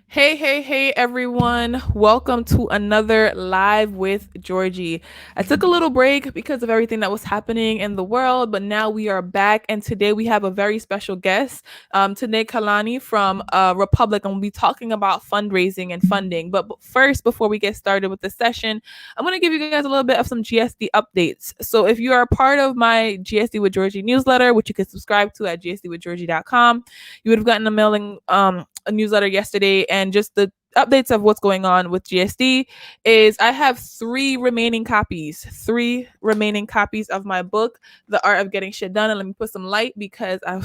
Hey, everyone. Welcome to another live with Georgie. I took a little break because of everything that was happening in the world, but now we are back. And today we have a very special guest, Tunde Kelani from Republic, and we'll be talking about fundraising and funding. But first, before we get started with the session, I'm going to give you guys a little bit of some GSD updates. So if you are a part of my GSD with Georgie newsletter, which you can subscribe to at gsdwithgeorgie.com, you would have gotten a mailing a newsletter yesterday, and just the updates of what's going on with GSD is I have three remaining copies of my book, The Art of Getting Shit Done. And let me put some light because I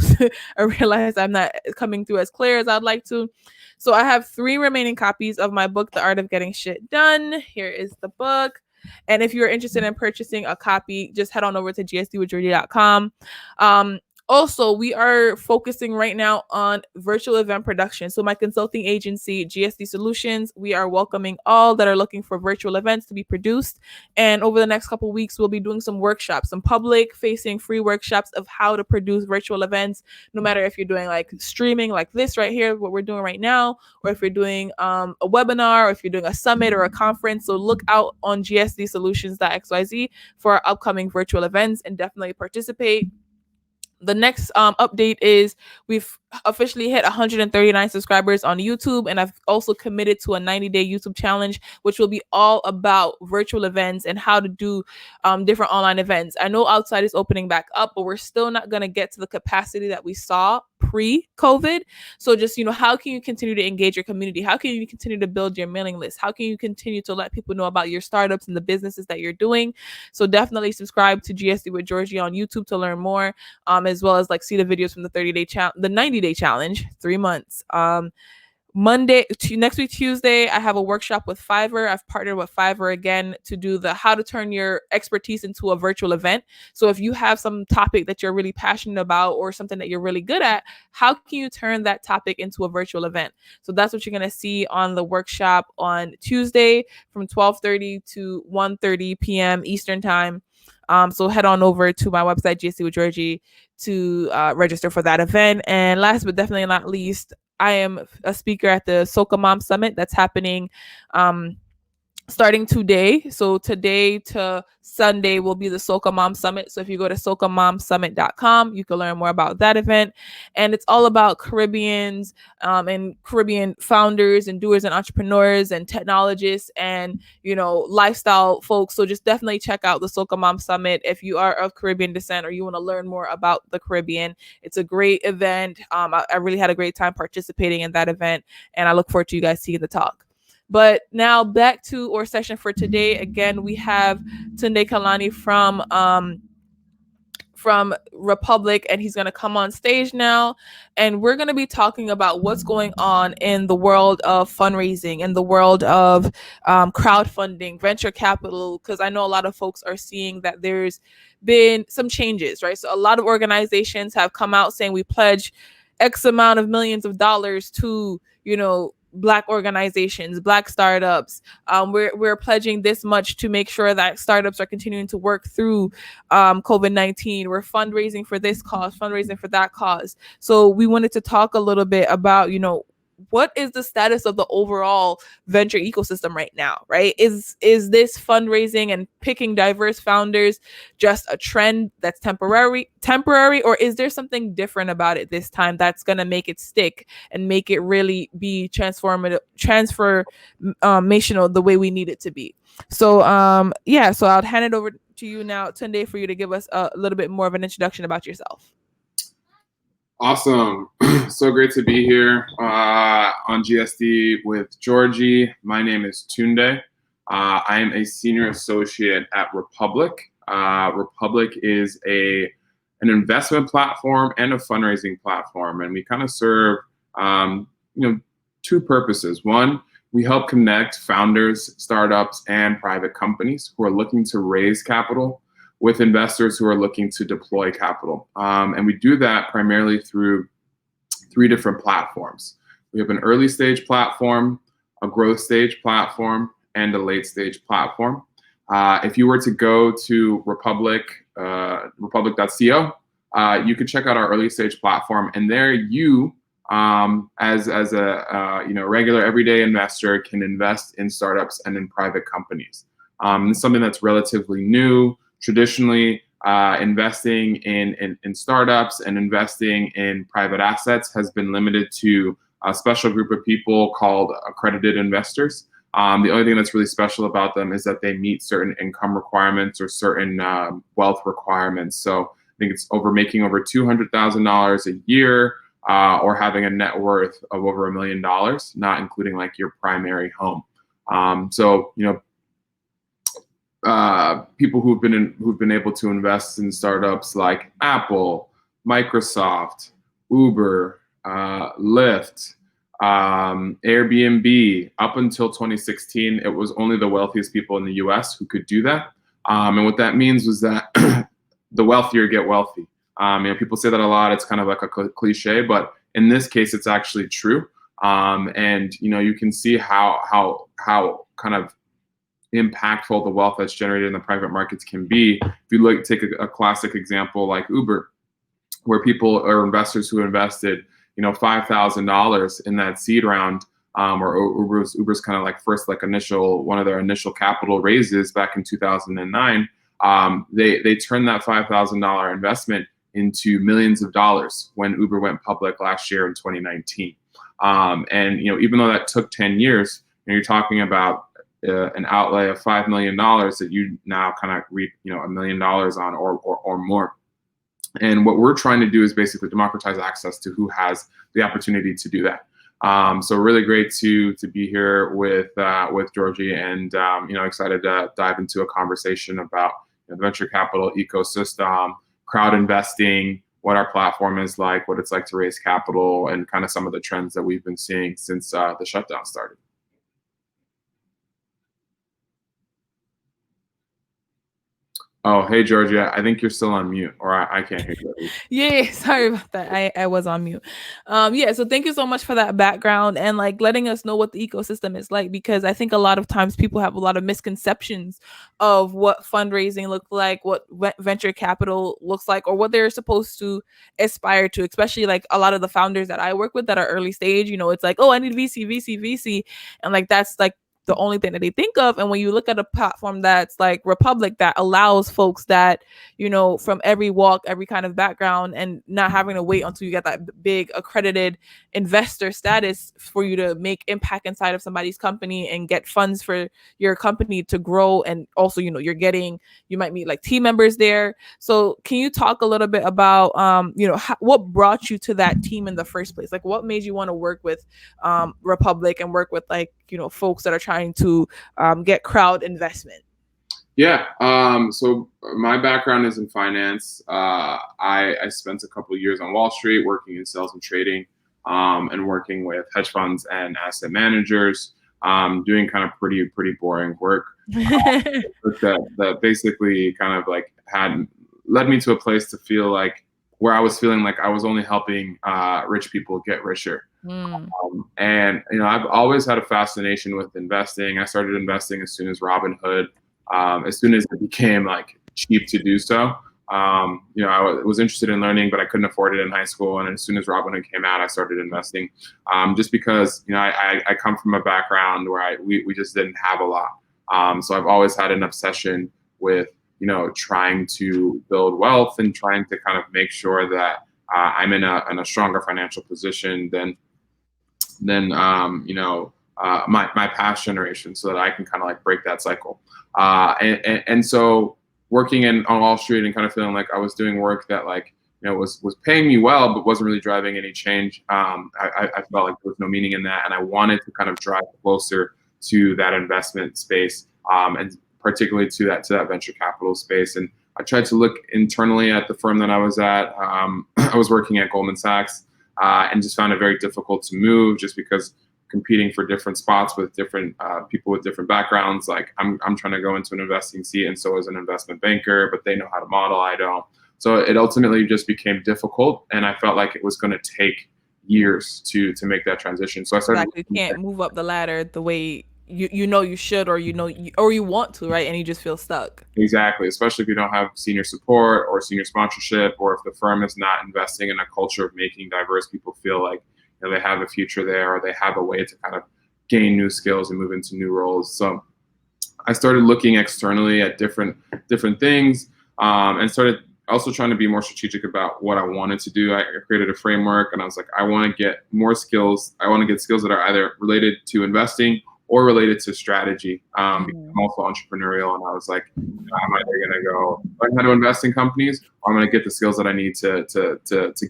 realized I'm not coming through as clear as I'd like to. So I have three remaining copies of my book, The Art of Getting Shit Done. Here is the book. And if you're interested in purchasing a copy, just head on over to gsdwithgeorgie.com. Also, we are focusing right now on virtual event production. So my consulting agency, GSD Solutions, we are welcoming all that are looking for virtual events to be produced. And over the next couple of weeks, we'll be doing some workshops, some public facing free workshops of how to produce virtual events, no matter if you're doing like streaming like this right here, what we're doing right now, or if you're doing a webinar, or if you're doing a summit or a conference. So look out on gsdsolutions.xyz for our upcoming virtual events and definitely participate. The next update is we've officially hit 139 subscribers on YouTube, and I've also committed to a 90-day YouTube challenge, which will be all about virtual events and how to do different online events. I know outside is opening back up, but we're still not going to get to the capacity that we saw pre-COVID. So just, how can you continue to engage your community? How can you continue to build your mailing list? How can you continue to let people know about your startups and the businesses that you're doing? So definitely subscribe to GSD with Georgie on YouTube to learn more, as well as like see the videos from the 30-day challenge, the 90-day challenge, 3 months. Next week Tuesday, I have a workshop with Fiverr. I've partnered with Fiverr again to do the how to turn your expertise into a virtual event. So if you have some topic that you're really passionate about or something that you're really good at, how can you turn that topic into a virtual event? So that's what you're going to see on the workshop on Tuesday from 12:30 to 1:30 p.m. Eastern time. So head on over to my website, GSD with Georgie, to register for that event. And last but definitely not least, I am a speaker at the Soca Mom Summit that's happening starting today. So today to Sunday will be the Soca Mom Summit. So if you go to socamomsummit.com, you can learn more about that event. And it's all about Caribbeans and Caribbean founders and doers and entrepreneurs and technologists and, lifestyle folks. So just definitely check out the Soca Mom Summit if you are of Caribbean descent or you want to learn more about the Caribbean. It's a great event. I really had a great time participating in that event, and I look forward to you guys seeing the talk. But now back to our session for today. Again, we have Tunde Kelani from Republic, and he's going to come on stage now, and we're going to be talking about what's going on in the world of fundraising, in the world of crowdfunding, venture capital, because I know a lot of folks are seeing that there's been some changes, right? So a lot of organizations have come out saying we pledge X amount of millions of dollars to, Black organizations, Black startups. We're pledging this much to make sure that startups are continuing to work through COVID-19. We're fundraising for this cause, fundraising for that cause. So we wanted to talk a little bit about, what is the status of the overall venture ecosystem right now, right? Is this fundraising and picking diverse founders just a trend that's temporary, or is there something different about it this time that's going to make it stick and make it really be transformational the way we need it to be? So so I'll hand it over to you now, Tunde, for you to give us a little bit more of an introduction about yourself. Awesome. So great to be here on GSD with Georgie. My name is Tunde. I am a senior associate at Republic. Republic is an investment platform and a fundraising platform, and we kind of serve two purposes. One, we help connect founders, startups, and private companies who are looking to raise capital with investors who are looking to deploy capital. And we do that primarily through 3 different platforms. We have an early stage platform, a growth stage platform, and a late stage platform. If you were to go to republic.co, you could check out our early stage platform, and there you as a regular everyday investor can invest in startups and in private companies. It's something that's relatively new. Traditionally, investing in startups and investing in private assets has been limited to a special group of people called accredited investors. The only thing that's really special about them is that they meet certain income requirements or certain wealth requirements. So I think it's making over $200,000 a year, or having a net worth of over $1 million, not including like your primary home. People who've been able to invest in startups like Apple, Microsoft, Uber, Lyft, Airbnb. Up until 2016, it was only the wealthiest people in the U.S. who could do that. And what that means was that the wealthier get wealthy. People say that a lot. It's kind of like a cliche, but in this case, it's actually true. And you can see how kind of impactful the wealth that's generated in the private markets can be. If you take a classic example like Uber, where people or investors who invested $5,000 in that seed round, or Uber's kind of like first one of their initial capital raises back in 2009. They turned that $5,000 investment into millions of dollars when Uber went public last year in 2019. And even though that took 10 years, you're talking about an outlay of $5 million that you now kind of reap $1 million on or more. And what we're trying to do is basically democratize access to who has the opportunity to do that. So really great to be here with Georgie, and excited to dive into a conversation about the venture capital ecosystem, crowd investing, what our platform is like, what it's like to raise capital, and kind of some of the trends that we've been seeing since the shutdown started. Oh, hey, Georgia. I think you're still on mute, or I can't hear you. Yeah, sorry about that. I was on mute. Yeah, so thank you so much for that background and like letting us know what the ecosystem is like, because I think a lot of times people have a lot of misconceptions of what fundraising looks like, what venture capital looks like, or what they're supposed to aspire to, especially like a lot of the founders that I work with that are early stage, it's like, oh, I need VC. And like that's like the only thing that they think of. And when you look at a platform that's like Republic, that allows folks that from every walk, every kind of background, and not having to wait until you get that big accredited investor status for you to make impact inside of somebody's company and get funds for your company to grow. And also you might meet like team members there. So can you talk a little bit about what brought you to that team in the first place? Like what made you want to work with Republic and work with like folks that are trying to get crowd investment? Yeah. So my background is in finance. I spent a couple of years on Wall Street working in sales and trading, and working with hedge funds and asset managers, doing kind of pretty boring work that basically kind of like had led me to a place to feel like where I was feeling like I was only helping rich people get richer. And I've always had a fascination with investing. I started investing as soon as Robinhood, as soon as it became like cheap to do so. I was interested in learning, but I couldn't afford it in high school. And as soon as Robinhood came out, I started investing, just because I come from a background where we just didn't have a lot. So I've always had an obsession with trying to build wealth and trying to kind of make sure that I'm in a stronger financial position than my past generation, so that I can kind of like break that cycle. And so working on Wall Street and kind of feeling like I was doing work that like was paying me well, but wasn't really driving any change. I felt like there was no meaning in that, and I wanted to kind of drive closer to that investment space, and particularly to that venture capital space. And I tried to look internally at the firm that I was at. I was working at Goldman Sachs, and just found it very difficult to move, just because competing for different spots with different people with different backgrounds. Like I'm trying to go into an investing seat, and so is an investment banker, but they know how to model, I don't. So it ultimately just became difficult, and I felt like it was going to take years to make that transition. So I started. Exactly. You can't move up the ladder the way you should, or you want to, right? And you just feel stuck. Exactly, especially if you don't have senior support or senior sponsorship, or if the firm is not investing in a culture of making diverse people feel like they have a future there, or they have a way to kind of gain new skills and move into new roles. So I started looking externally at different things, and started also trying to be more strategic about what I wanted to do. I created a framework, and I was like, I want to get more skills. I want to get skills that are either related to investing or related to strategy. Because I'm also entrepreneurial, and I was like, I'm either going to go learn how to invest in companies, or I'm going to get the skills that I need to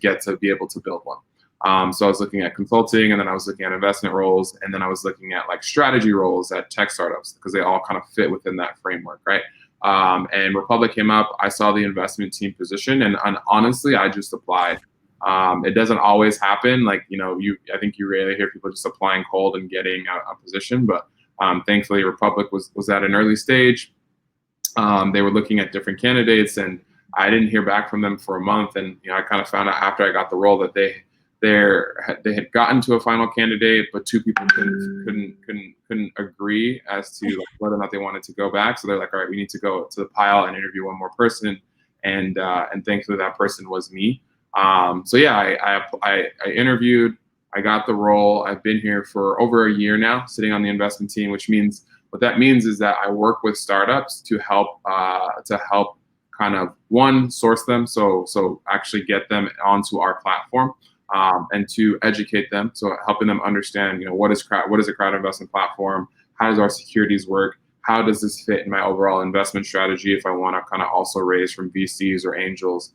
get to be able to build one. So I was looking at consulting, and then I was looking at investment roles, and then I was looking at like strategy roles at tech startups, because they all kind of fit within that framework, right? And Republic came up. I saw the investment team position, and honestly, I just applied. It doesn't always happen. Like, I think you rarely hear people just applying cold and getting a position, but thankfully Republic was at an early stage. They were looking at different candidates, and I didn't hear back from them for a month. And I kind of found out after I got the role that they had gotten to a final candidate, but two people couldn't agree as to like whether or not they wanted to go back. So they're like, all right, we need to go to the pile and interview one more person. And thankfully that person was me. So yeah, I interviewed, I got the role. I've been here for over a year now, sitting on the investment team, which means what that means is that I work with startups to help kind of one, source them. So actually get them onto our platform. And to educate them, so helping them understand, what is a crowd investment platform? How does our securities work? How does this fit in my overall investment strategy if I want to kind of also raise from VCs or angels?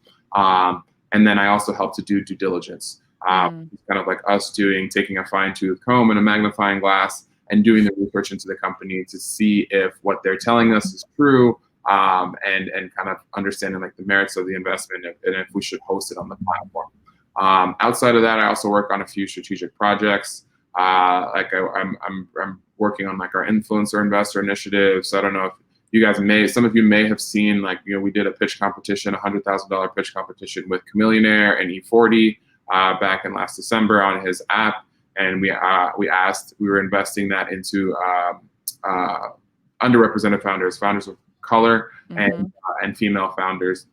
And then I also help to do due diligence, kind of like us taking a fine-tooth comb and a magnifying glass and doing the research into the company to see if what they're telling us is true, and kind of understanding like the merits of the investment and if we should host it on the platform. Outside of that, I also work on a few strategic projects. I'm working on like our influencer investor initiative. So I don't know if some of you may have seen, like, we did a pitch competition, $100,000 pitch competition with Chameleonaire and E40 back in last December on his app, and we were investing that into underrepresented founders of color, and female founders.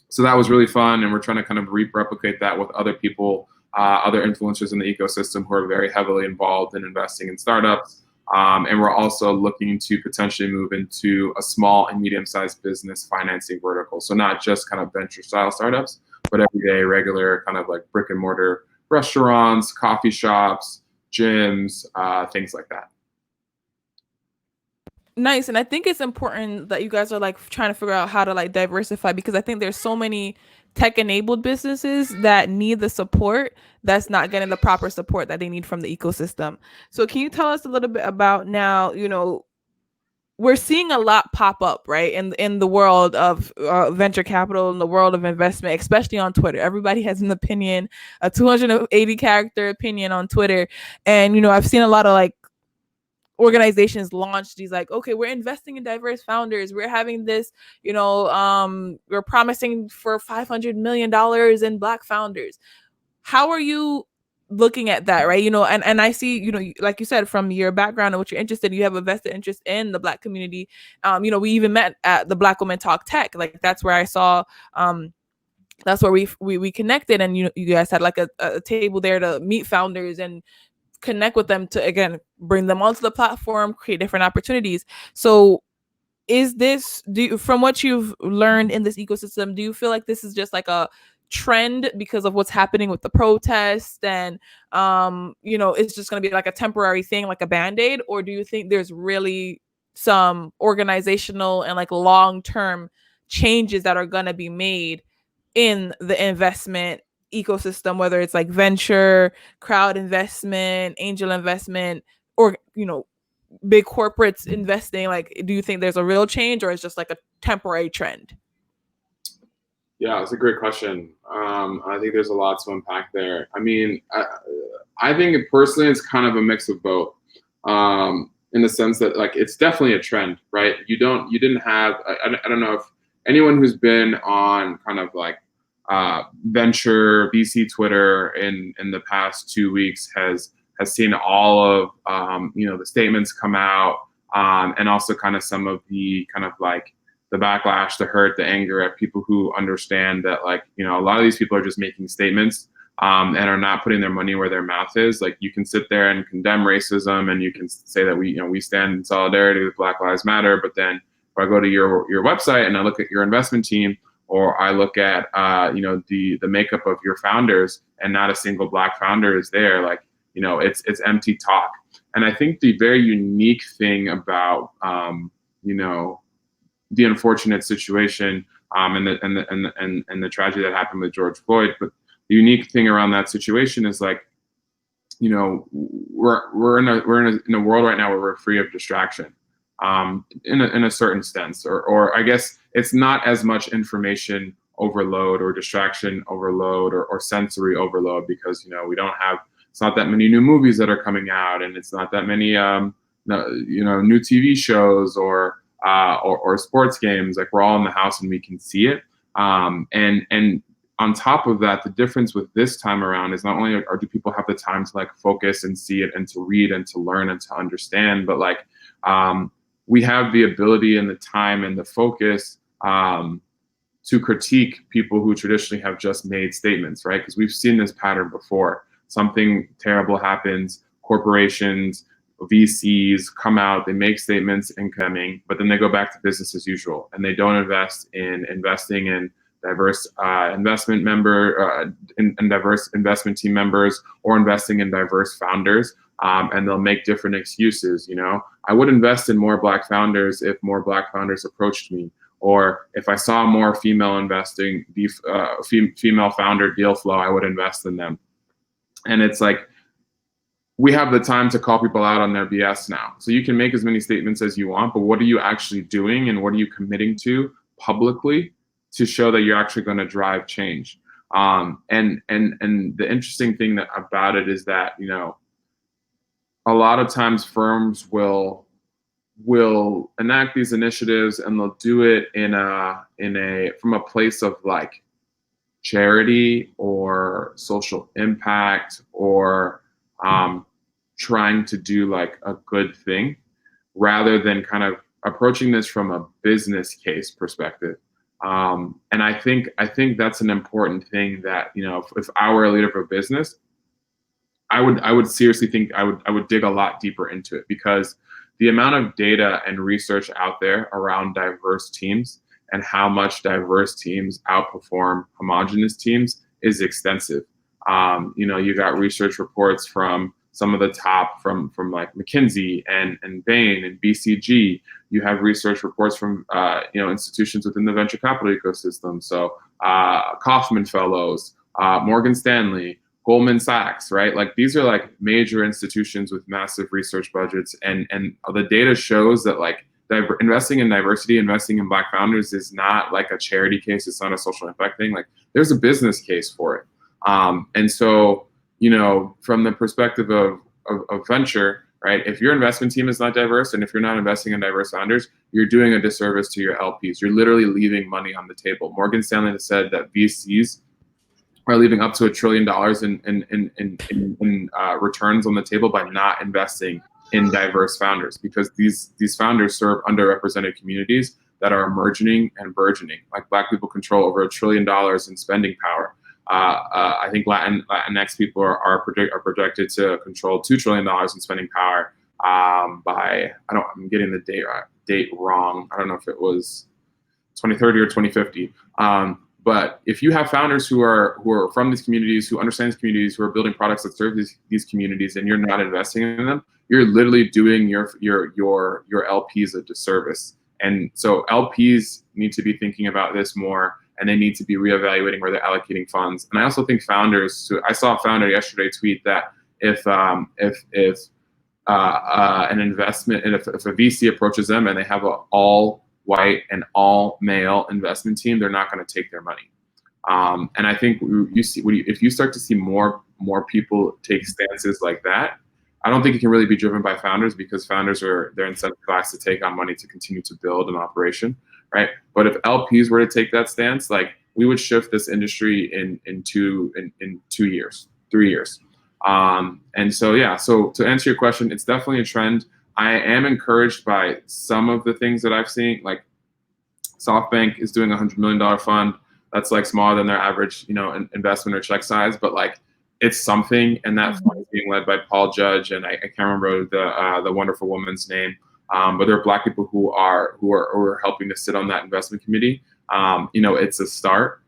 So that was really fun, and we're trying to kind of replicate that with other people, other influencers in the ecosystem who are very heavily involved in investing in startups. And we're also looking to potentially move into a small and medium-sized business financing vertical. So not just kind of venture-style startups, but everyday, regular kind of like brick-and-mortar restaurants, coffee shops, gyms, things like that. Nice. And I think it's important that you guys are like trying to figure out how to like diversify, because I think there's so many tech enabled businesses that need the support that's not getting the proper support that they need from the ecosystem. So can you tell us a little bit about now, we're seeing a lot pop up, right, in the world of venture capital, in the world of investment, especially on Twitter. Everybody has an opinion, a 280 character opinion on Twitter. And, I've seen a lot of like organizations launch these like, okay, we're investing in diverse founders, we're having this, we're promising for $500 million in Black founders. How are you looking at that, right? And I see, like you said, from your background and what you're interested in, you have a vested interest in the Black community. We even met at the Black Women Talk Tech. Like that's where I saw that's where we connected, and you guys had like a table there to meet founders and connect with them to, again, bring them onto the platform, create different opportunities. So from what you've learned in this ecosystem, do you feel like this is just like a trend because of what's happening with the protests, and it's just going to be like a temporary thing, like a band-aid? Or do you think there's really some organizational and like long-term changes that are going to be made in the investment ecosystem, whether it's like venture, crowd investment, angel investment, or big corporates investing? Like, do you think there's a real change, or it's just like a temporary trend? Yeah, it's a great question. I think there's a lot to unpack there. I mean, I think personally it's kind of a mix of both, in the sense that like it's definitely a trend, right? I don't know if anyone who's been on kind of like venture VC Twitter in the past 2 weeks has seen all of the statements come out, and also kind of some of the kind of like the backlash, the hurt, the anger at people who understand that, like, a lot of these people are just making statements, and are not putting their money where their mouth is. Like, you can sit there and condemn racism, and you can say that we stand in solidarity with Black Lives Matter, but then if I go to your website and I look at your investment team, or I look at the makeup of your founders, and not a single Black founder is there, like, it's empty talk. And I think the very unique thing about the unfortunate situation and the tragedy that happened with George Floyd, but the unique thing around that situation is, like, we're in a world right now where we're free of distraction, in a certain sense, or I guess it's not as much information overload or distraction overload or sensory overload, because it's not that many new movies that are coming out, and it's not that many new TV shows or sports games. Like, we're all in the house and we can see it, and on top of that, the difference with this time around is not only do people have the time to, like, focus and see it and to read and to learn and to understand, but, like, we have the ability and the time and the focus to critique people who traditionally have just made statements, right? Because we've seen this pattern before. Something terrible happens, corporations, VCs come out, they make statements incoming, but then they go back to business as usual, and they don't investing in diverse investment diverse investment team members, or investing in diverse founders, and they'll make different excuses. I would invest in more Black founders if more Black founders approached me, or if I saw more female female founder deal flow, I would invest in them. And it's like, we have the time to call people out on their BS now. So you can make as many statements as you want, but what are you actually doing, and what are you committing to publicly to show that you're actually going to drive change? And the interesting thing about it is that, a lot of times firms will enact these initiatives, and they'll do it from a place of, like, charity or social impact, or trying to do, like, a good thing, rather than kind of approaching this from a business case perspective. And I think that's an important thing that, if I were a leader of a business, I would seriously think I would dig a lot deeper into it, because the amount of data and research out there around diverse teams and how much diverse teams outperform homogenous teams is extensive. You got research reports from some of the top from like McKinsey and Bain and BCG. You have research reports from institutions within the venture capital ecosystem. So Kaufman Fellows, Morgan Stanley, Goldman Sachs, right? Like, these are, like, major institutions with massive research budgets, and the data shows that, like, investing in diversity, investing in Black founders is not like a charity case. It's not a social impact thing. Like, there's a business case for it. And so, from the perspective of venture, right? If your investment team is not diverse, and if you're not investing in diverse founders, you're doing a disservice to your LPs. You're literally leaving money on the table. Morgan Stanley has said that VCs are leaving up to $1 trillion in returns on the table by not investing in diverse founders, because these founders serve underrepresented communities that are emerging and burgeoning. Like, Black people control over $1 trillion in spending power. I think Latinx people are projected to control $2 trillion in spending power I'm getting the date wrong. I don't know if it was 2030 or 2050. But if you have founders who are from these communities, who understand these communities, who are building products that serve these communities, and you're not investing in them, you're literally doing your LPs a disservice. And so LPs need to be thinking about this more, and they need to be reevaluating where they're allocating funds. And I also think founders. I saw a founder yesterday tweet that if an investment, and if a VC approaches them and they have an all white and all male investment team, they're not going to take their money. And I think if you start to see more people take stances like that, I don't think it can really be driven by founders, because founders they're incentivized to take on money to continue to build an operation, right? But if LPs were to take that stance, like, we would shift this industry in 2 years, 3 years. And so, yeah, so to answer your question, it's definitely a trend. I am encouraged by some of the things that I've seen. Like, SoftBank is doing a $100 million fund. That's, like, smaller than their average, investment or check size. But, like, it's something, and that Mm-hmm. fund is being led by Paul Judge, and I can't remember the wonderful woman's name, but there are Black people who are helping to sit on that investment committee. It's a start.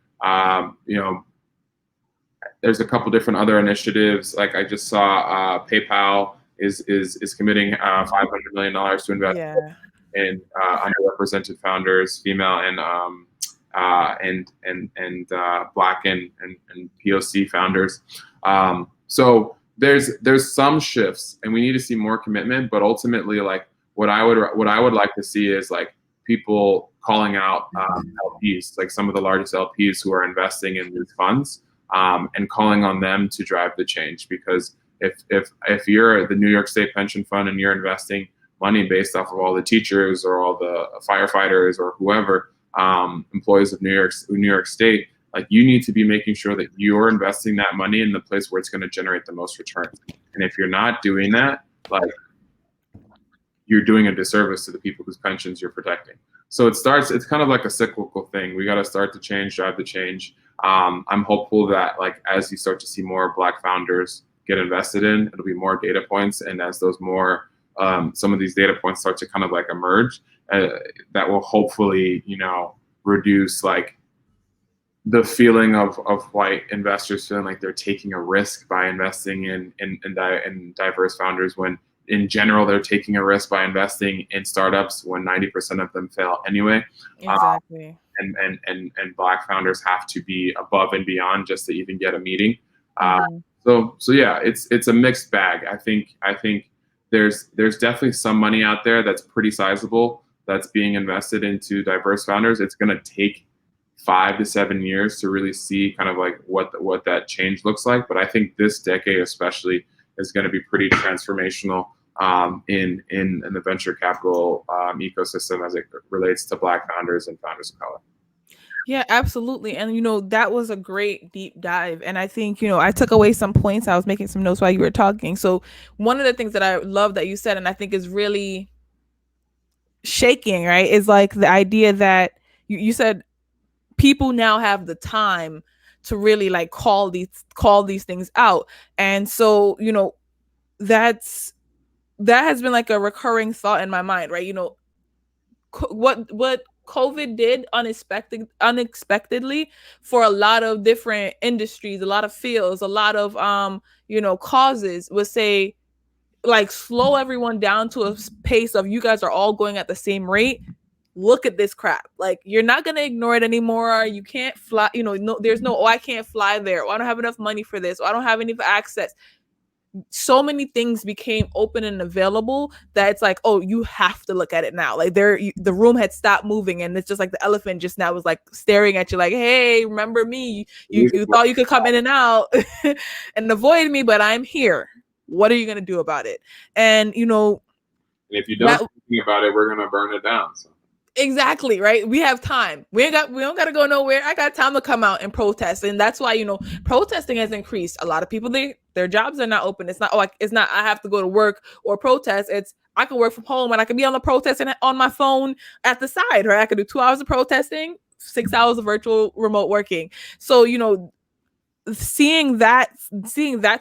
There's a couple different other initiatives. Like I just saw, PayPal is committing $500 million to invest Yeah. in underrepresented founders, female and Black and POC founders. So there's some shifts, and we need to see more commitment. But ultimately, like what I would like to see is like people calling out LPs, like some of the largest LPs who are investing in these funds, and calling on them to drive the change. Because if you're the New York State Pension Fund and you're investing money based off of all the teachers or all the firefighters or whoever, employees of New York State, like you need to be making sure that you're investing that money in the place where it's going to generate the most returns. And if you're not doing that, like you're doing a disservice to the people whose pensions you're protecting. So it's kind of like a cyclical thing. We got to start the change, drive the change. I'm hopeful that like as you start to see more Black founders get invested in, it'll be more data points, and as those more some of these data points start to kind of like emerge, that will hopefully, reduce like the feeling of white investors feeling like they're taking a risk by investing in diverse founders, when in general they're taking a risk by investing in startups when 90% of them fail anyway. Exactly. And Black founders have to be above and beyond just to even get a meeting. Mm-hmm. So yeah, it's a mixed bag. I think there's definitely some money out there that's pretty sizable that's being invested into diverse founders. It's going to take 5 to 7 years to really see kind of like what that change looks like. But I think this decade especially is going to be pretty transformational in the venture capital ecosystem as it relates to Black founders and founders of color. Yeah, absolutely. And that was a great deep dive. And I think, I took away some points. I was making some notes while you were talking. So one of the things that I love that you said, and I think is really shaking, right, is like the idea that you said people now have the time to really like call these things out. And so, that has been like a recurring thought in my mind, right? What COVID did unexpectedly for a lot of different industries, a lot of fields, a lot of causes, was say like slow everyone down to a pace of you guys are all going at the same rate. Look at this crap. Like you're not gonna ignore it anymore. You can't fly. There's no. Oh, I can't fly there. Oh, I don't have enough money for this. Oh, I don't have any access. So many things became open and available that it's like, oh, you have to look at it now. Like the room had stopped moving, and it's just like the elephant just now was like staring at you, like, hey, remember me? You thought you could come in and out and avoid me, but I'm here. What are you gonna do about it? And if you don't think about it, we're gonna burn it down. So. Exactly, right? We have time. We don't gotta go nowhere. I got time to come out and protest. And that's why, protesting has increased. A lot of people, their jobs are not open. It's not, I have to go to work or protest. It's I can work from home and I can be on the protest and on my phone at the side, right? I could do 2 hours of protesting, 6 hours of virtual remote working. So, seeing that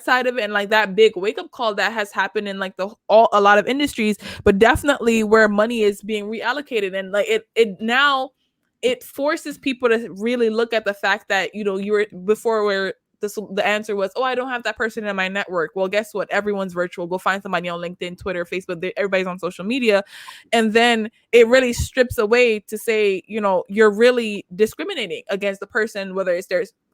side of it, and like that big wake up call that has happened in like a lot of industries, but definitely where money is being reallocated, and like it forces people to really look at the fact that you were before where the answer was, oh, I don't have that person in my network. Well, guess what? Everyone's virtual. Go find somebody on LinkedIn, Twitter, Facebook. Everybody's on social media. And then it really strips away to say, you're really discriminating against the person, whether it's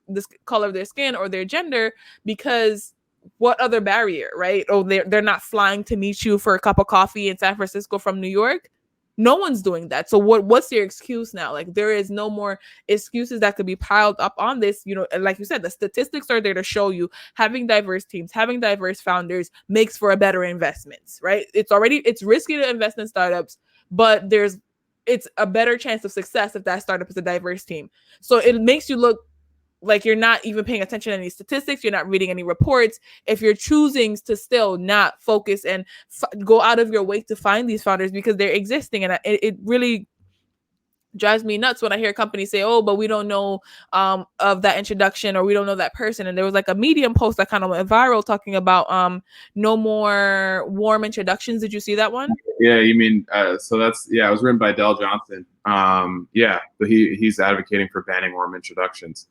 this color of their skin or their gender, because what other barrier, right? Oh, they're not flying to meet you for a cup of coffee in San Francisco from New York. No one's doing that. So what's your excuse now? Like there is no more excuses that could be piled up on this. Like you said, the statistics are there to show you having diverse teams, having diverse founders makes for a better investments, right? It's risky to invest in startups, but it's a better chance of success if that startup is a diverse team. So it makes you look like you're not even paying attention to any statistics. You're not reading any reports. If you're choosing to still not focus and go out of your way to find these founders because they're existing. And it really drives me nuts when I hear companies say, "Oh, but we don't know of that introduction, or we don't know that person." And there was like a Medium post that kind of went viral talking about no more warm introductions. Did you see that one? Yeah, you mean so that's it was written by Del Johnson. Yeah, but he's advocating for banning warm introductions,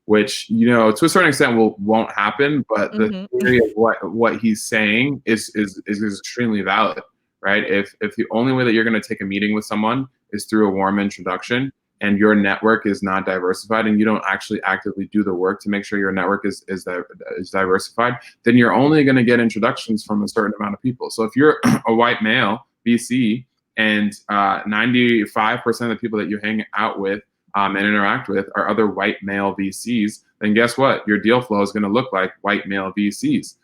which to a certain extent won't happen. But the theory of what he's saying is extremely valid, right? If the only way that you're going to take a meeting with someone is through a warm introduction, and your network is not diversified, and you don't actually actively do the work to make sure your network is diversified, then you're only going to get introductions from a certain amount of people. So if you're a white male VC and 95% of the people that you hang out with and interact with are other white male VCs, then guess what? Your deal flow is going to look like white male VCs.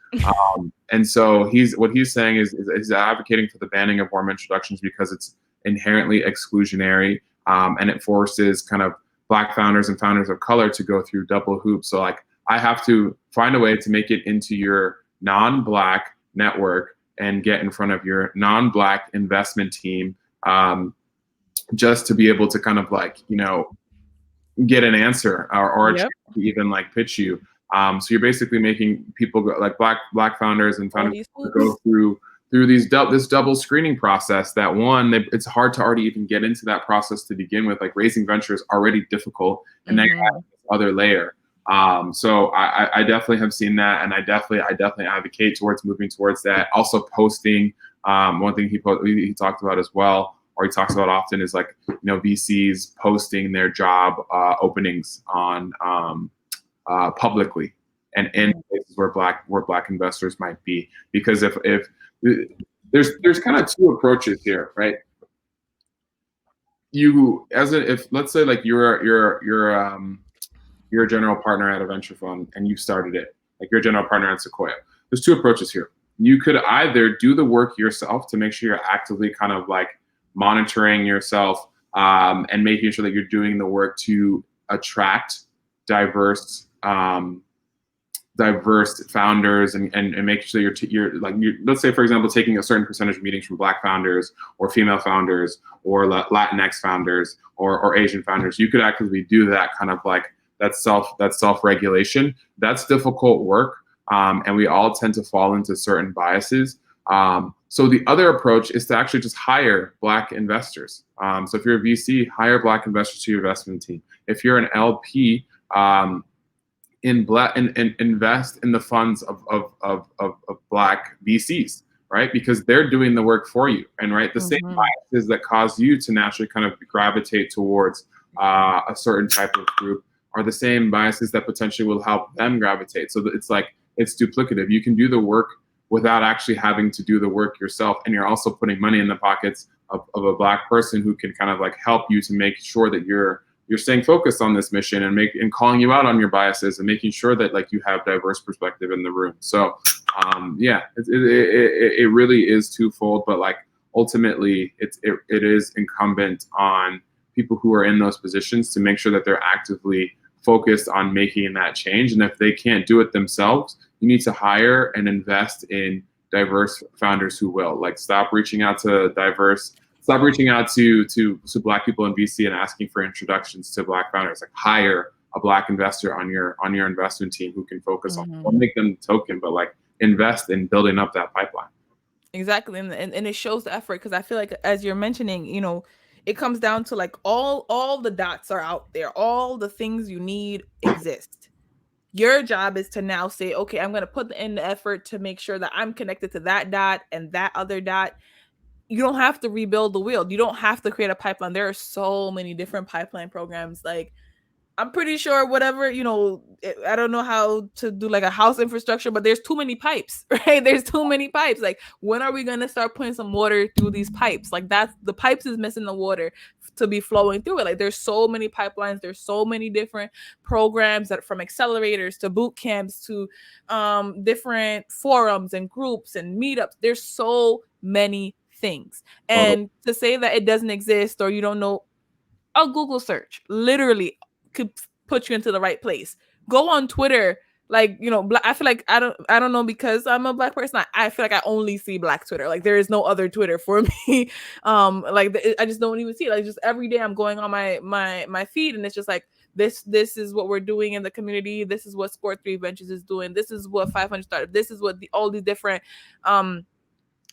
And so what he's saying is advocating for the banning of warm introductions because it's inherently exclusionary. And it forces kind of Black founders and founders of color to go through double hoops. So like I have to find a way to make it into your non-Black network and get in front of your non-Black investment team, just to be able to kind of like, get an answer or even like pitch you. So you're basically making people go, like Black founders and founders go through this double screening process that it's hard to already even get into that process to begin with. Like raising venture is already difficult, and then you have this other layer. So I definitely have seen that, and I definitely advocate towards moving towards that. Also posting, one thing he talked about as well, or he talks about often, is like VCs posting their job openings on publicly and in places where black investors might be, because if there's kind of two approaches here, right? If let's say like you're a general partner at a venture fund and you started it, like you're a general partner at Sequoia. There's two approaches here. You could either do the work yourself to make sure you're actively kind of like monitoring yourself and making sure that you're doing the work to attract diverse founders and making sure you're let's say, for example, taking a certain percentage of meetings from Black founders or female founders or Latinx founders or Asian founders. You could actively do that kind of like that self-regulation. That's difficult work, and we all tend to fall into certain biases. So the other approach is to actually just hire Black investors. So if you're a VC, hire Black investors to your investment team. If you're an LP, invest in the funds of Black VCs, right? Because they're doing the work for you, and right, the same biases that cause you to naturally kind of gravitate towards a certain type of group are the same biases that potentially will help them gravitate. So it's like it's duplicative. You can do the work without actually having to do the work yourself, and you're also putting money in the pockets of a Black person who can kind of like help you to make sure that you're staying focused on this mission and calling you out on your biases and making sure that like you have diverse perspective in the room. So it really is twofold, but like ultimately it is incumbent on people who are in those positions to make sure that they're actively focused on making that change. And if they can't do it themselves, you need to hire and invest in diverse founders who will. Like stop reaching out to Black people in VC and asking for introductions to Black founders. Like hire a Black investor on your investment team who can focus on, don't make them token, but like invest in building up that pipeline. Exactly, and it shows the effort, because I feel like, as you're mentioning, it comes down to like all the dots are out there, all the things you need exist. Your job is to now say, okay, I'm going to put in the effort to make sure that I'm connected to that dot and that other dot. You don't have to rebuild the wheel. You don't have to create a pipeline. There are so many different pipeline programs. Like, I'm pretty sure whatever, I don't know how to do like a house infrastructure, but there's too many pipes, right? There's too many pipes. Like, when are we going to start putting some water through these pipes? Like, the pipes is missing the water to be flowing through it. Like, there's so many pipelines. There's so many different programs, that from accelerators to boot camps to different forums and groups and meetups. There's so many things. And to say that it doesn't exist or you don't know, a Google search literally could put you into the right place. Go on Twitter, like, you know, I feel like I don't know, because I'm a Black person, I feel like I only see Black Twitter. Like there is no other Twitter for me. Like I just don't even see it. Like just every day I'm going on my feed, and it's just like this is what we're doing in the community. This is what Sport 3 Ventures is doing. This is what 500 started. This is what all these different um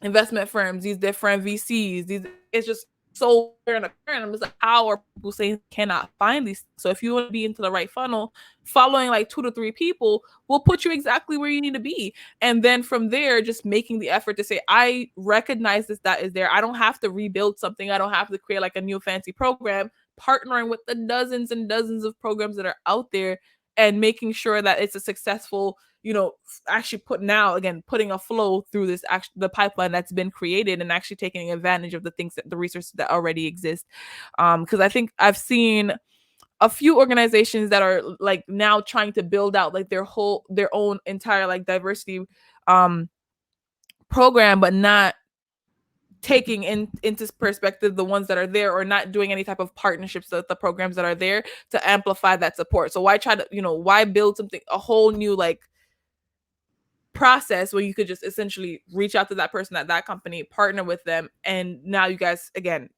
investment firms, these different VCs, these, it's just so clear and apparent. I'm just like, how are people saying cannot find these? So if you want to be into the right funnel, following like 2 to 3 people will put you exactly where you need to be. And then from there, just making the effort to say, I recognize this, that is there. I don't have to rebuild something. I don't have to create like a new fancy program. Partnering with the dozens and dozens of programs that are out there and making sure that it's a successful, you know, actually putting a flow through this the pipeline that's been created, and actually taking advantage of the things, that the resources that already exist. Because I think I've seen a few organizations that are like now trying to build out like their own entire like diversity um program, but not taking into perspective the ones that are there, or not doing any type of partnerships with the programs that are there to amplify that support. So why try to, you know, why build something, a whole new like process, where you could just essentially reach out to that person at that company, partner with them, and now you guys again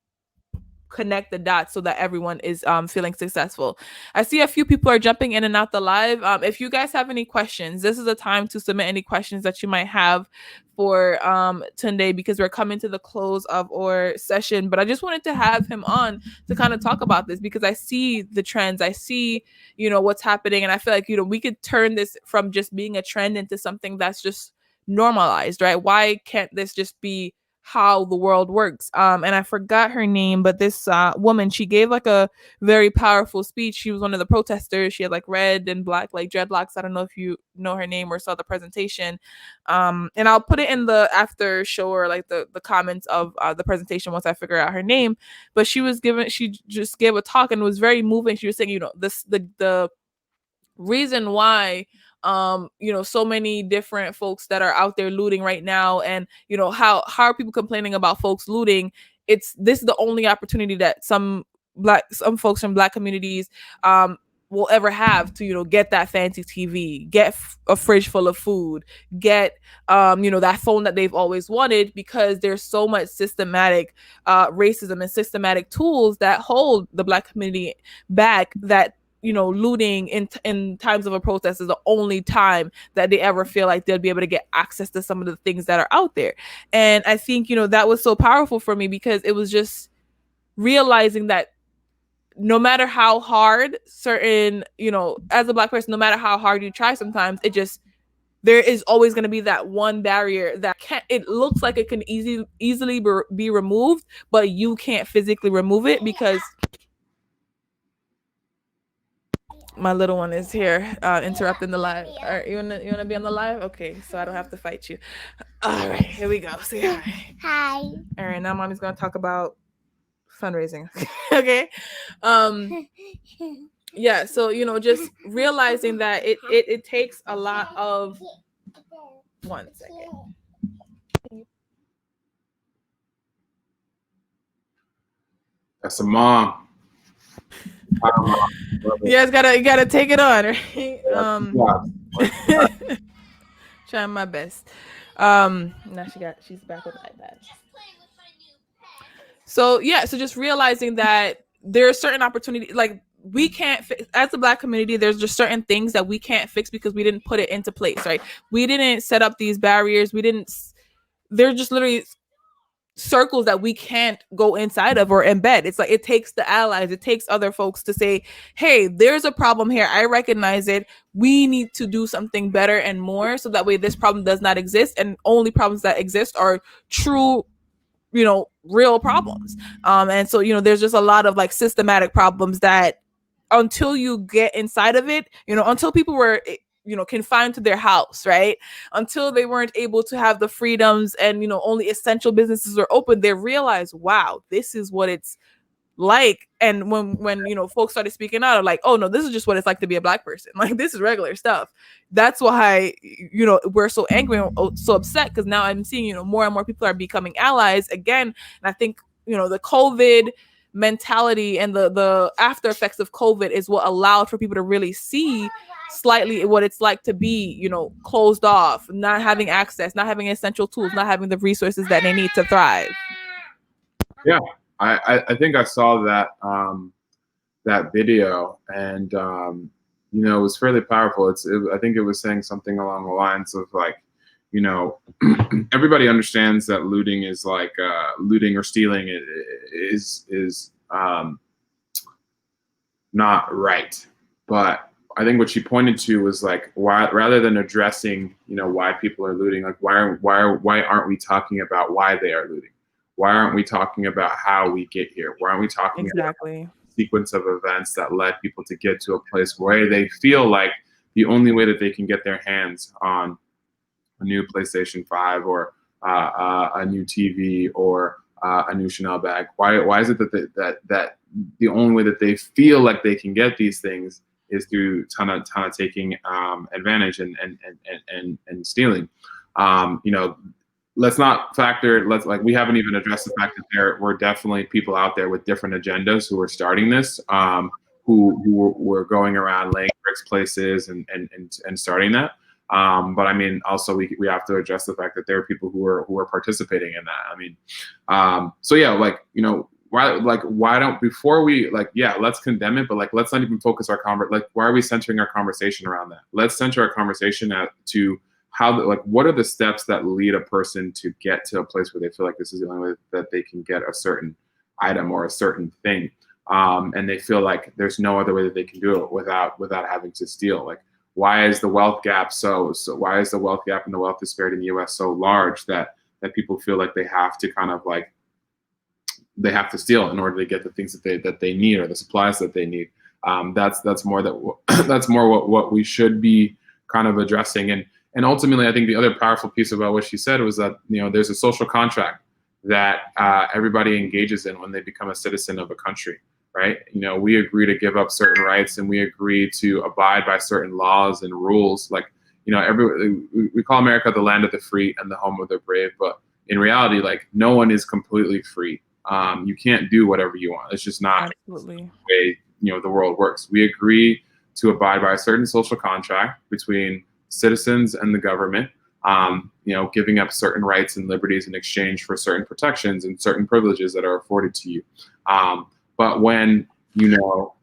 connect the dots so that everyone is feeling successful. I see a few people are jumping in and out the live. If you guys have any questions, this is the time to submit any questions that you might have for Tunde, because we're coming to the close of our session. But I just wanted to have him on to kind of talk about this, because I see the trends, I see, you know, what's happening, and I feel like, you know, we could turn this from just being a trend into something that's just normalized, right? Why can't this just be how the world works? And I forgot her name, but this woman, she gave like a very powerful speech. She was one of the protesters. She had like red and black like dreadlocks. I don't know if you know her name or saw the presentation. And I'll put it in the after show, or like the comments of the presentation once I figure out her name. But she just gave a talk, and it was very moving. She was saying, you know, the reason why you know, so many different folks that are out there looting right now, and you know, how are people complaining about folks looting? This is the only opportunity that some folks from Black communities will ever have to, you know, get that fancy TV, get a fridge full of food, get you know, that phone that they've always wanted, because there's so much systematic racism and systematic tools that hold the Black community back, that, you know, looting in times of a protest is the only time that they ever feel like they'll be able to get access to some of the things that are out there. And I think, you know, that was so powerful for me, because it was just realizing that no matter how hard certain, you know, as a Black person, no matter how hard you try, sometimes there is always going to be that one barrier that it looks like it can easily be removed, but you can't physically remove it, because my little one is here interrupting the live. All right, you wanna be on the live? Okay, so I don't have to fight you. All right, here we go. Say hi. Hi. All right, now mommy's gonna talk about fundraising. Okay. Yeah, so, you know, just realizing that it takes a lot of 1 second. That's a mom. You guys gotta take it on, right? Trying my best. Now she's back with the iPad. So yeah, so just realizing that there are certain opportunities, like we can't as a Black community, there's just certain things that we can't fix because we didn't put it into place, right? We didn't set up these barriers. They're just literally circles that we can't go inside of or embed. It's like it takes the allies, it takes other folks to say, hey, there's a problem here, I recognize it, we need to do something better and more, so that way this problem does not exist, and only problems that exist are true, you know, real problems. And so, you know, there's just a lot of like systematic problems that until you get inside of it, you know, until people were, you know, confined to their house, right? Until they weren't able to have the freedoms, and, you know, only essential businesses were open, they realized, wow, this is what it's like. And when you know, folks started speaking out, like, oh no, this is just what it's like to be a Black person, like this is regular stuff. That's why, you know, we're so angry and so upset, because now I'm seeing, you know, more and more people are becoming allies again. And I think, you know, the COVID mentality and the after effects of COVID is what allowed for people to really see slightly what it's like to be, you know, closed off, not having access, not having essential tools, not having the resources that they need to thrive. Yeah, I think I saw that that video, and you know, it was fairly powerful. I think it was saying something along the lines of like, you know, everybody understands that looting is like looting or stealing is not right, but I think what she pointed to was like, why, rather than addressing, you know, why people are looting, like why aren't we talking about why they are looting? Why aren't we talking about how we get here? Why aren't we talking about the sequence of events that led people to get to a place where they feel like the only way that they can get their hands on a new PlayStation 5 or a new TV or a new Chanel bag? Why is it that the only way that they feel like they can get these things is through ton of taking advantage and stealing? You know, let's not factor. We haven't even addressed the fact that there were definitely people out there with different agendas who were starting this, who were going around laying bricks places and starting that. But I mean, also we have to address the fact that there are people who are participating in that. I mean, so yeah, like, you know, why don't, before we, like, yeah, let's condemn it, but like, let's not even focus our why are we centering our conversation around that? Let's center our conversation to how, like, what are the steps that lead a person to get to a place where they feel like this is the only way that they can get a certain item or a certain thing, and they feel like there's no other way that they can do it without having to steal. Like, why is the wealth gap why is the wealth gap and the wealth disparity in the U.S. so large that people feel like they have to kind of like, they have to steal in order to get the things that they need or the supplies that they need? That's more what we should be kind of addressing. And ultimately, I think the other powerful piece about what she said was that, you know, there's a social contract that everybody engages in when they become a citizen of a country, right? You know, we agree to give up certain rights and we agree to abide by certain laws and rules. Like, you know, we call America the land of the free and the home of the brave, but in reality, like, no one is completely free. You can't do whatever you want. It's just not the way, you know, the world works. We agree to abide by a certain social contract between citizens and the government, you know, giving up certain rights and liberties in exchange for certain protections and certain privileges that are afforded to you. But when, you know,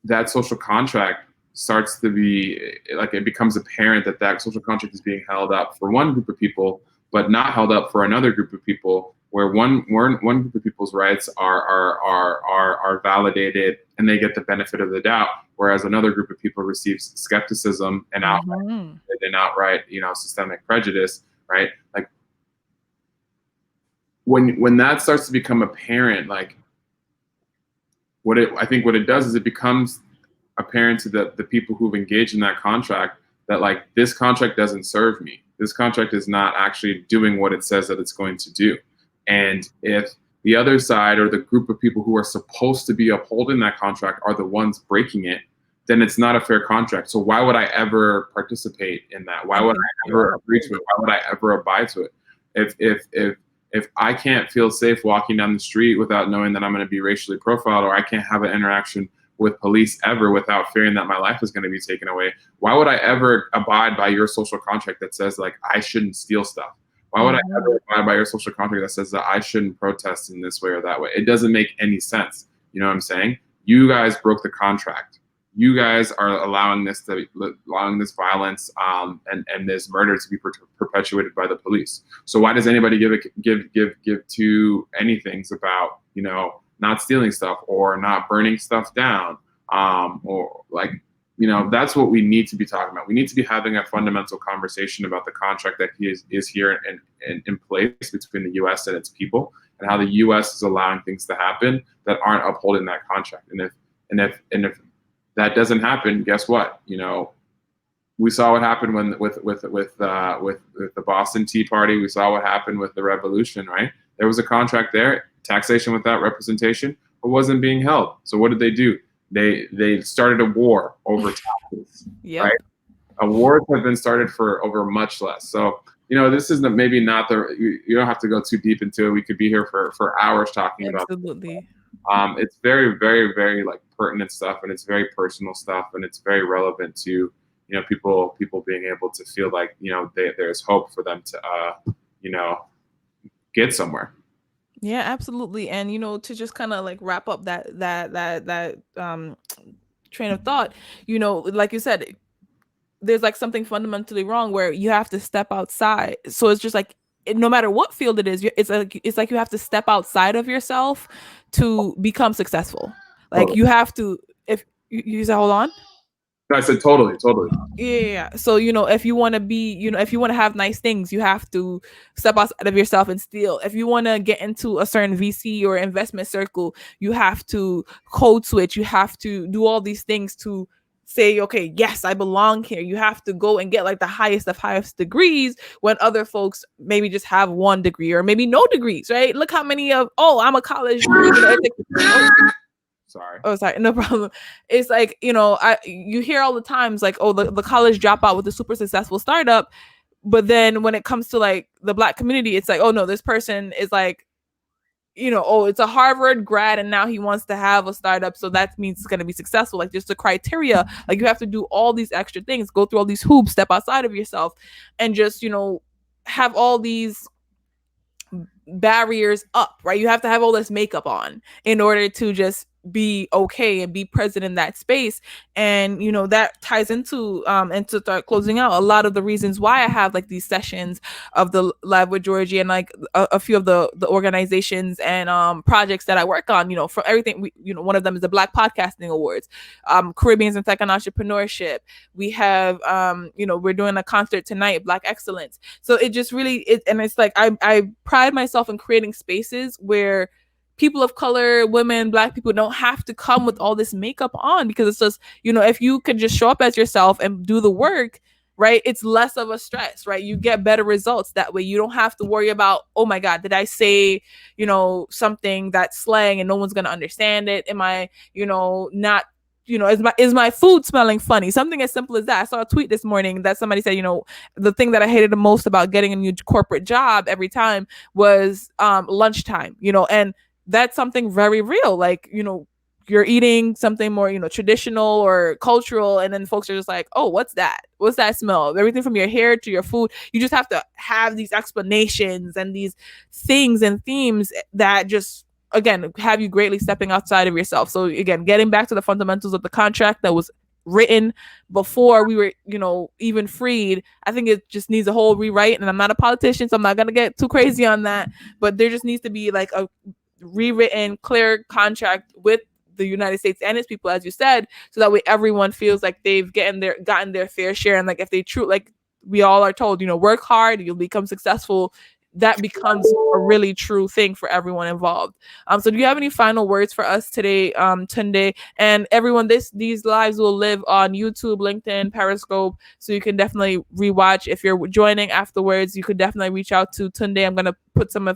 that social contract starts to be, like, it becomes apparent that social contract is being held up for one group of people, but not held up for another group of people, where one group of people's rights are validated and they get the benefit of the doubt, whereas another group of people receives skepticism and outright, you know, systemic prejudice, right? Like, when that starts to become apparent, like, I think what it does is it becomes apparent to the people who've engaged in that contract that, like, this contract doesn't serve me. This contract is not actually doing what it says that it's going to do. And if the other side, or the group of people who are supposed to be upholding that contract, are the ones breaking it, then it's not a fair contract. So why would I ever participate in that? Why would I ever agree to it? Why would I ever abide to it? If I can't feel safe walking down the street without knowing that I'm going to be racially profiled, or I can't have an interaction with police ever without fearing that my life is going to be taken away, why would I ever abide by your social contract that says, like, I shouldn't steal stuff? Why would I ever abide by your social contract that says that I shouldn't protest in this way or that way? It doesn't make any sense. You know what I'm saying? You guys broke the contract. You guys are allowing this violence and this murder to be perpetuated by the police. So why does anybody give to anything about, you know, not stealing stuff or not burning stuff down, or, like, you know, that's what we need to be talking about. We need to be having a fundamental conversation about the contract that is here in place between the U.S. and its people, and how the U.S. is allowing things to happen that aren't upholding that contract. And if that doesn't happen, guess what? You know, we saw what happened with the Boston Tea Party. We saw what happened with the revolution, right? There was a contract there, taxation without representation, but wasn't being held. So what did they do? They started a war over taxes, right? Wars have been started for over much less. So this is maybe not you don't have to go too deep into it. We could be here for hours talking about this. Absolutely. It's very, very, very like pertinent stuff, and it's very personal stuff, and it's very relevant to people being able to feel like there's hope for them to get somewhere. Yeah, absolutely. And to just kind of like wrap up that train of thought, like you said, there's like something fundamentally wrong where you have to step outside. So it's just like no matter what field it is, it's like you have to step outside of yourself to become successful. Like Totally. you have to, if you say, hold on. I said totally. Yeah. So, if you want to be, if you want to have nice things, you have to step outside of yourself and steal. If you want to get into a certain VC or investment circle, you have to code switch. You have to do all these things to say, okay, yes, I belong here. You have to go and get like the highest of highest degrees when other folks maybe just have one degree or maybe no degrees, right? Look how many I'm a college, Sorry. Oh, sorry, no problem. It's like, you hear all the times like, oh, the college dropout with a super successful startup. But then when it comes to like the Black community, it's like, oh no, this person is like, it's a Harvard grad and now he wants to have a startup. So that means it's going to be successful. Like just the criteria, like you have to do all these extra things, go through all these hoops, step outside of yourself and just, have all these barriers up, right? You have to have all this makeup on in order to just be okay and be present in that space. And that ties into and to start closing out a lot of the reasons why I have like these sessions of the Live with Georgie and like a few of the organizations and projects that I work on, from everything one of them is the Black Podcasting Awards, Caribbeans in Tech and Entrepreneurship. We have we're doing a concert tonight, Black Excellence. So it just really and it's like I pride myself in creating spaces where people of color, women, Black people don't have to come with all this makeup on, because it's just, if you could just show up as yourself and do the work, right? It's less of a stress, right? You get better results that way. You don't have to worry about, oh my God, did I say, something that's slang and no one's going to understand it? Am I, not, is my food smelling funny? Something as simple as that. I saw a tweet this morning that somebody said, the thing that I hated the most about getting a new corporate job every time was lunchtime, and that's something very real. Like, you're eating something more, traditional or cultural, and then folks are just like, oh, what's that? What's that smell? Everything from your hair to your food. You just have to have these explanations and these things and themes that just, again, have you greatly stepping outside of yourself. So again, getting back to the fundamentals of the contract that was written before we were, even freed. I think it just needs a whole rewrite, and I'm not a politician, so I'm not going to get too crazy on that, but there just needs to be like a rewritten, clear contract with the United States and its people, as you said, so that way everyone feels like they've gotten their fair share. And like if they like we all are told, work hard, you'll become successful, that becomes a really true thing for everyone involved. So do you have any final words for us today, Tunde? And everyone, these lives will live on YouTube, LinkedIn, Periscope, so you can definitely rewatch. If you're joining afterwards, you could definitely reach out to Tunde. I'm gonna put some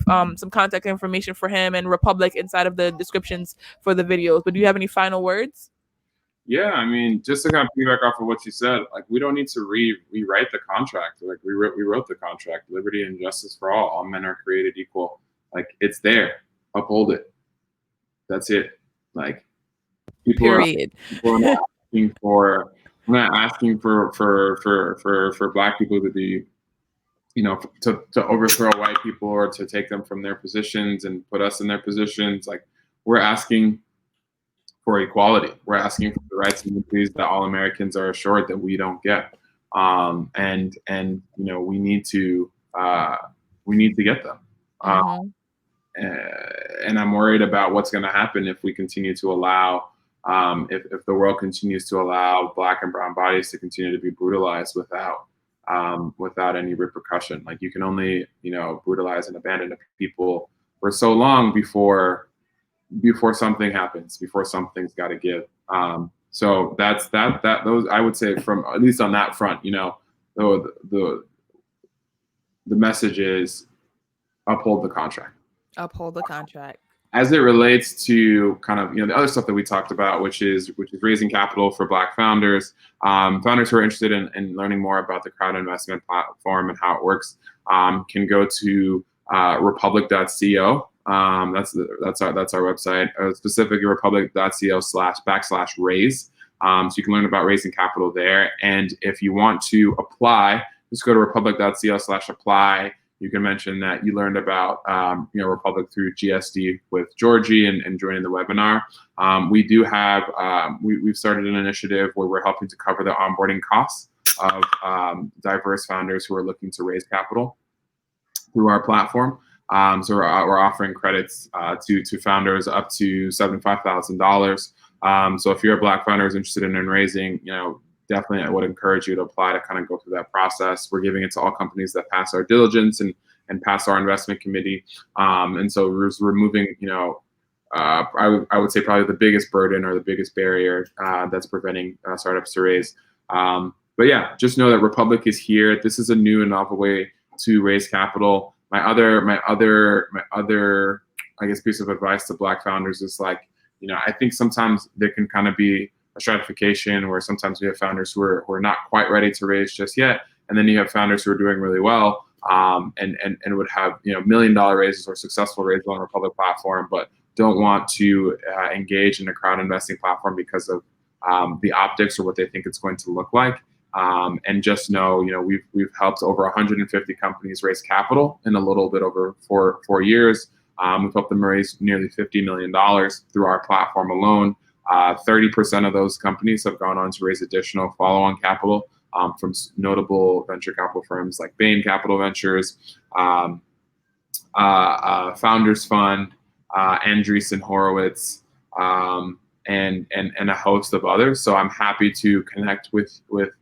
contact information for him and Republic inside of the descriptions for the videos. But do you have any final words? Yeah, I mean, just to kind of piggyback off of what you said, like we don't need to rewrite the contract. Like we wrote the contract: liberty and justice for all. All men are created equal. Like it's there. Uphold it. That's it. Like people are not asking for. I'm not asking for Black people to be, to overthrow white people or to take them from their positions and put us in their positions. Like we're asking for equality. We're asking for the rights and liberties that all Americans are assured that we don't get, and we need to get them. And I'm worried about what's going to happen if we continue to allow, if the world continues to allow Black and brown bodies to continue to be brutalized without any repercussion. Like you can only brutalize and abandon people for so long before something happens, before something's got to give. So that's those, I would say, from at least on that front, the message is uphold the contract. Uphold the contract. As it relates to kind of the other stuff that we talked about, which is raising capital for Black founders, founders who are interested in learning more about the crowd investment platform and how it works, can go to republic.co. That's our website, specifically republic.co/raise. So you can learn about raising capital there. And if you want to apply, just go to republic.co/apply. You can mention that you learned about Republic through GSD with Georgie and joining the webinar. We do have we've started an initiative where we're helping to cover the onboarding costs of diverse founders who are looking to raise capital through our platform. So we're offering credits to founders up to $75,000. So if you're a Black founder who's interested in raising, definitely I would encourage you to apply to kind of go through that process. We're giving it to all companies that pass our diligence and pass our investment committee. And so we're removing, I would say probably the biggest burden or the biggest barrier that's preventing startups to raise. But yeah, just know that Republic is here. This is a new and novel way to raise capital. My other, I guess, piece of advice to Black founders is I think sometimes there can kind of be a stratification where sometimes we have founders who are not quite ready to raise just yet, and then you have founders who are doing really well and would have $1 million raises or successful raises on a Republic platform, but don't want to engage in a crowd investing platform because of the optics or what they think it's going to look like. And just know, we've helped over 150 companies raise capital in a little bit over four years. We've helped them raise nearly $50 million through our platform alone. 30% of those companies have gone on to raise additional follow-on capital from notable venture capital firms like Bain Capital Ventures, Founders Fund, Andreessen Horowitz, and a host of others. So I'm happy to connect with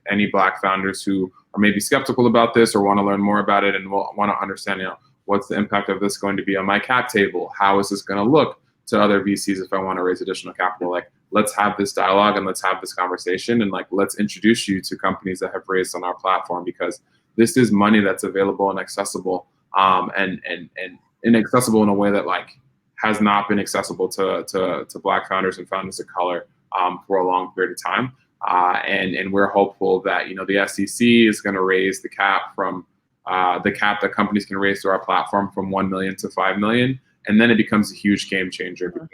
any Black founders who are maybe skeptical about this or want to learn more about it and want to understand, what's the impact of this going to be on my cap table? How is this going to look to other VCs if I want to raise additional capital? Let's have this dialogue and let's have this conversation and let's introduce you to companies that have raised on our platform, because this is money that's available and accessible, and inaccessible in a way that has not been accessible to Black founders and founders of color for a long period of time. And we're hopeful that the SEC is going to raise the cap from the cap that companies can raise through our platform from 1 million to 5 million. And then it becomes a huge game changer. Because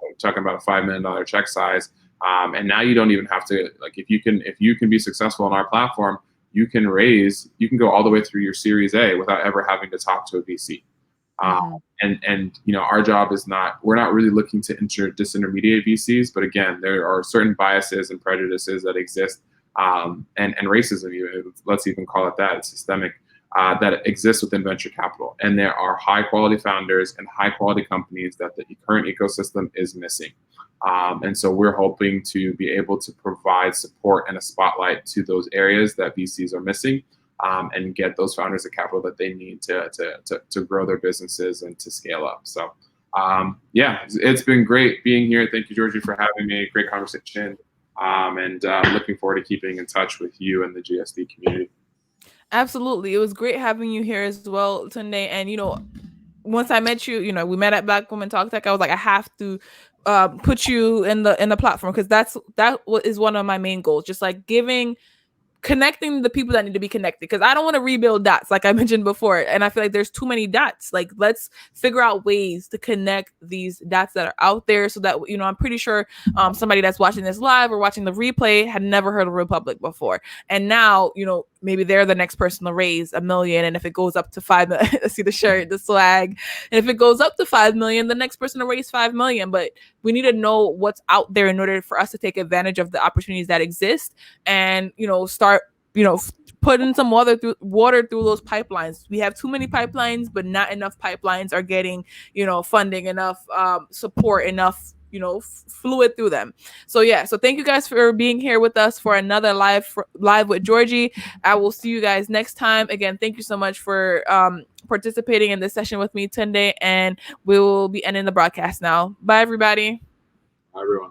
we're talking about a $5 million check size. And now you don't even have to, if you can be successful on our platform, you can go all the way through your Series A without ever having to talk to a VC. And our job is we're not really looking to disintermediate VCs, but again, there are certain biases and prejudices that exist, and racism, let's even call it that, it's systemic, that exists within venture capital. And there are high quality founders and high quality companies that the current ecosystem is missing. And so we're hoping to be able to provide support and a spotlight to those areas that VCs are missing, and get those founders the capital that they need to grow their businesses and to scale up. So it's been great being here. Thank you, Georgie, for having me. Great conversation. And looking forward to keeping in touch with you and the GSD community. Absolutely. It was great having you here as well, Tunde. And, once I met you, we met at Black Women Talk Tech. I was like, I have to put you in the platform, because that is one of my main goals. Just connecting the people that need to be connected, because I don't want to rebuild dots like I mentioned before, and I feel like there's too many dots. Let's figure out ways to connect these dots that are out there, so that I'm pretty sure somebody that's watching this live or watching the replay had never heard of Republic before, and now maybe they're the next person to raise $1 million, and if it goes up to 5 million, I see the shirt, the swag, and if it goes up to 5 million, the next person to raise 5 million. But we need to know what's out there in order for us to take advantage of the opportunities that exist, and start putting some water through those pipelines. We have too many pipelines, but not enough pipelines are getting funding, enough support, enough fluid through them. So thank you guys for being here with us for another live with Georgie. I will see you guys next time. Again, thank you so much for participating in this session with me, Tunde, and we will be ending the broadcast now. Bye, everybody. Bye, everyone.